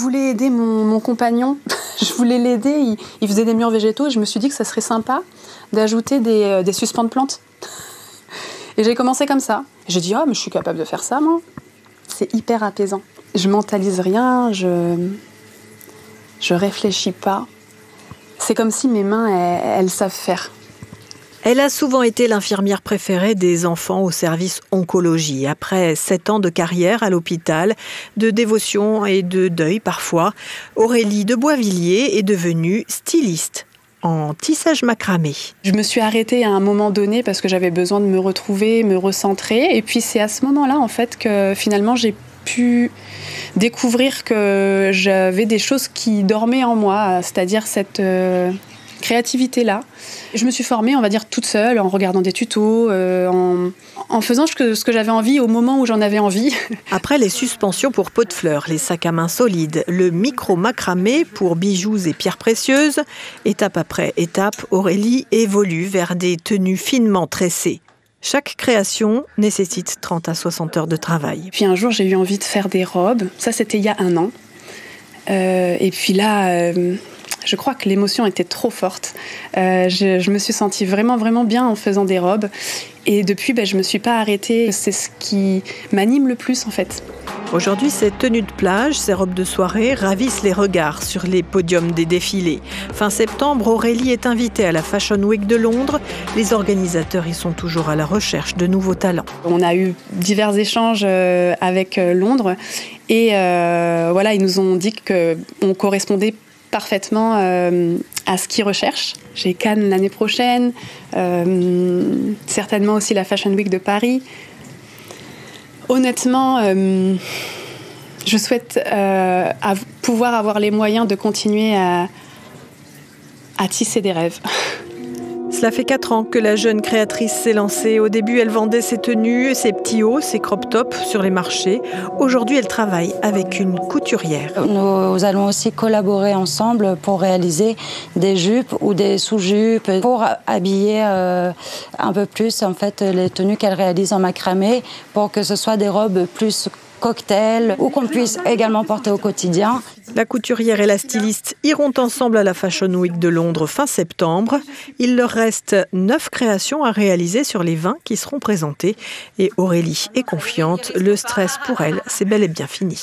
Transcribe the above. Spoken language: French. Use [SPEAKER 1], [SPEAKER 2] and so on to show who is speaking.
[SPEAKER 1] voulais aider mon compagnon. Je voulais l'aider. Il faisait des murs végétaux et je me suis dit que ça serait sympa d'ajouter des suspens de plantes. Et j'ai commencé comme ça. J'ai dit, mais je suis capable de faire ça, moi. C'est hyper apaisant. Je mentalise rien, je réfléchis pas. C'est comme si mes mains, elles savent faire.
[SPEAKER 2] Elle a souvent été l'infirmière préférée des enfants au service oncologie. Après 7 ans de carrière à l'hôpital, de dévotion et de deuil parfois, Aurélie de Boisvilliers est devenue styliste en tissage macramé.
[SPEAKER 1] Je me suis arrêtée à un moment donné parce que j'avais besoin de me retrouver, me recentrer. Et puis c'est à ce moment-là en fait que finalement j'ai pu découvrir que j'avais des choses qui dormaient en moi, c'est-à-dire cette créativité-là. Je me suis formée, on va dire, toute seule, en regardant des tutos, en faisant ce que j'avais envie au moment où j'en avais envie.
[SPEAKER 2] Après les suspensions pour pots de fleurs, les sacs à main solides, le micro-macramé pour bijoux et pierres précieuses, étape après étape, Aurélie évolue vers des tenues finement tressées. Chaque création nécessite 30 à 60 heures de travail.
[SPEAKER 1] Puis un jour, j'ai eu envie de faire des robes. Ça, c'était il y a 1 an. Et puis là... je crois que l'émotion était trop forte. Je me suis sentie vraiment, vraiment bien en faisant des robes. Et depuis, je ne me suis pas arrêtée. C'est ce qui m'anime le plus, en fait.
[SPEAKER 2] Aujourd'hui, ces tenues de plage, ces robes de soirée ravissent les regards sur les podiums des défilés. Fin septembre, Aurélie est invitée à la Fashion Week de Londres. Les organisateurs y sont toujours à la recherche de nouveaux talents.
[SPEAKER 1] On a eu divers échanges avec Londres. Et voilà, ils nous ont dit qu'on correspondait parfaitement à ce qu'ils recherchent. J'ai Cannes l'année prochaine, certainement aussi la Fashion Week de Paris. Honnêtement, je souhaite pouvoir avoir les moyens de continuer à tisser des rêves.
[SPEAKER 2] Cela fait 4 ans que la jeune créatrice s'est lancée. Au début, elle vendait ses tenues, ses petits hauts, ses crop tops sur les marchés. Aujourd'hui, elle travaille avec une couturière.
[SPEAKER 3] Nous allons aussi collaborer ensemble pour réaliser des jupes ou des sous-jupes pour habiller un peu plus en fait, les tenues qu'elle réalise en macramé pour que ce soit des robes plus cocktail ou qu'on puisse également porter au quotidien.
[SPEAKER 2] La couturière et la styliste iront ensemble à la Fashion Week de Londres fin septembre. Il leur reste 9 créations à réaliser sur les 20 qui seront présentées. Et Aurélie est confiante, le stress pour elle, c'est bel et bien fini.